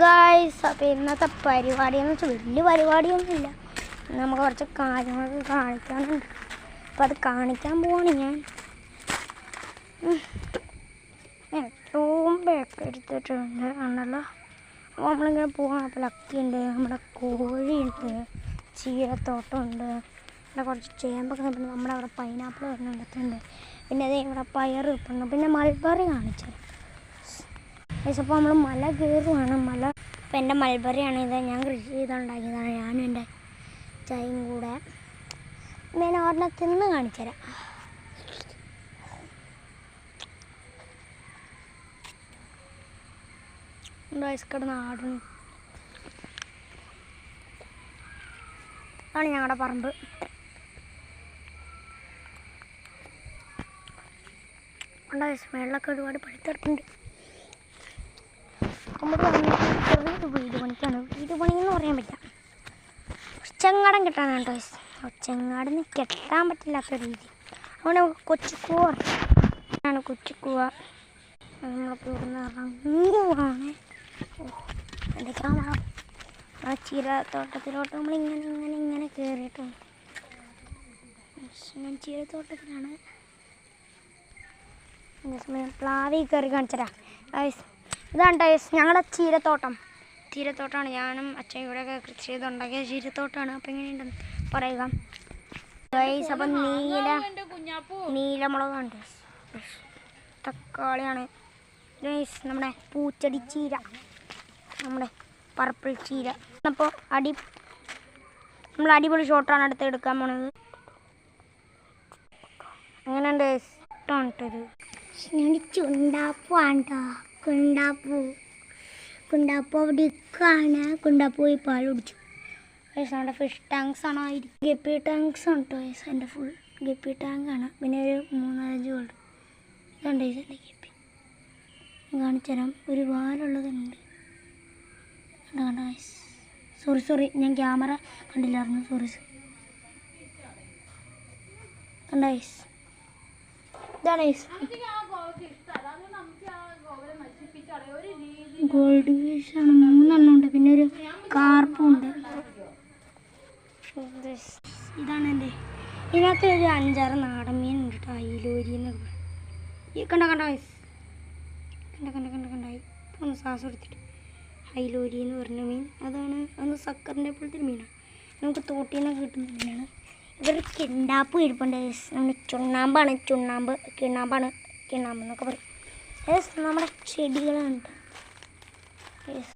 Guys, അപ്പോൾ ഇന്നത്തെ പരിപാടിയെന്ന് വെച്ചാൽ വലിയ പരിപാടിയൊന്നുമില്ല. നമുക്ക് കുറച്ച് കാര്യങ്ങളൊക്കെ കാണിക്കാനുണ്ട്. അപ്പോൾ അത് കാണിക്കാൻ പോവാണ് ഞാൻ. തൂമ്പയൊക്കെ എടുത്തിട്ടുണ്ട് ആണല്ലോ. അപ്പോൾ നമ്മളിങ്ങനെ പോകണം. അപ്പോൾ ലക്കിയുണ്ട്, നമ്മുടെ കോഴിയുണ്ട്, ചീരത്തോട്ടമുണ്ട്, ഇവിടെ കുറച്ച് ചേമ്പൊക്കെ നിൽപ്പുണ്ട്, നമ്മുടെ അവിടെ പൈനാപ്പിൾ വരുന്നുണ്ട്, പിന്നെ അതേ ഇവിടെ പയർ ഇട്ടുണ്ട്, പിന്നെ മൾബറി കാണിച്ചത്. അപ്പോൾ നമ്മൾ മല കയറുവാണ്. അപ്പോൾ എൻ്റെ മൾബറിയാണ് ഇത്. ഞാൻ കൃഷി ചെയ്തുണ്ടാക്കിയതാണ്, ഞാനും എൻ്റെ ചായയും കൂടെ. ഞാൻ ഒരെണ്ണം തിന്ന് കാണിച്ചു തരാം. കിടന്ന് ആടുന്നു. അതാണ് ഞങ്ങളുടെ പറമ്പ്. വെള്ളമൊക്കെ ഒരുപാട് പഴുത്തിട്ടുണ്ട്. ചെറിയൊരു വീട് പണിക്കാണ്. വീട് പണിയെന്ന് പറയാൻ പറ്റില്ല, ഒച്ചങ്ങാടം കെട്ടാനാണ് കേട്ടോ. ഒച്ചങ്ങാടിന് കെട്ടാൻ പറ്റില്ലാത്ത രീതി. അതുകൊണ്ട് നമുക്ക് കൊച്ചുക്കൂവ ആണ്. കൊച്ചുക്കൂവ നമ്മളൊക്കെ ഇവിടുന്ന് ഇറങ്ങുവാണ്. എൻ്റെ ക്യാമറ ആ ചീരത്തോട്ടത്തിലോട്ട് നമ്മളിങ്ങനെ കയറിയിട്ടുണ്ട്. ഞാൻ ചീരത്തോട്ടത്തിലാണ്. പ്ലാവിൽ കയറി കാണിച്ചരാ. ഇതാണ് ടൈസ് ഞങ്ങളുടെ ചീരത്തോട്ടമാണ്. ഞാനും അച്ഛനും കൂടെയൊക്കെ കൃഷി ചെയ്തുണ്ടാക്കിയ ചീരത്തോട്ടമാണ്. അപ്പം എങ്ങനെയുണ്ടെന്ന് പറയുക ഗൈസ്. അപ്പം നീലമുളകാണ്, തക്കാളിയാണ് ഗൈസ്, നമ്മുടെ പൂച്ചെടി ചീര, നമ്മുടെ പർപ്പിൾ ചീര. അപ്പോൾ നമ്മൾ അടിപൊളി ഷോട്ടാണ് അടുത്ത് എടുക്കാൻ പോണത്. അങ്ങനെയുണ്ട് ഇഷ്ടമാണ് ഇട്ടത്. ചുണ്ടാപ്പാണ്ടോ, കുണ്ടാപ്പൂ അവിടെ ഇക്കാണ്. കുണ്ടാപ്പൂ പോയി പാൽ കുടിച്ചു. നമ്മുടെ ഫിഷ് ടാങ്ക്സ് ആണോ, ഗപ്പി ടാങ്ക്സ് ആണ് കേട്ടോ. എൻ്റെ ഫുൾ ഗപ്പി ടാങ്കാണ്. പിന്നെ ഒരു 3-4 ഗോൾഡ് ഇതുണ്ട്. എൻ്റെ ഗപ്പി കാണിച്ചു തരാം. ഒരു വാലുള്ളതുണ്ട്. കണ്ടോ സോറി ഞാൻ ക്യാമറ കണ്ടില്ലായിരുന്നു, സോറി. കണ്ടോ ഇതാണ് ഗോൾഡ് ഫിഷ് ആണ്. 3 ഉണ്ട്. പിന്നെ ഒരു കാർപ്പും ഉണ്ട്. ഇതാണ് എൻ്റെ. ഇതിനകത്ത് ഒരു 5-6 നാടൻ മീൻ ഉണ്ട് കേട്ടോ. അയിലോരി എന്നൊക്കെ കണ്ടോ ഒന്ന് സാസ് എടുത്തിട്ട് അയിലോരി എന്ന് പറഞ്ഞ മീൻ. അന്ന് സക്കറിൻ്റെ പോലത്തെ ഒരു മീനാണ്. നമുക്ക് തോട്ടിൽ നിന്നൊക്കെ കിട്ടുന്ന മീനാണ്. ഇതൊരു കിണ്ണാമ്പ് ഇരിപ്പുണ്ട്. നമ്മുടെ ചുണ്ണാമ്പാണ്. കിണ്ണാമ്പ് എന്നൊക്കെ പറയും. നമ്മുടെ ചെടികളുണ്ട്.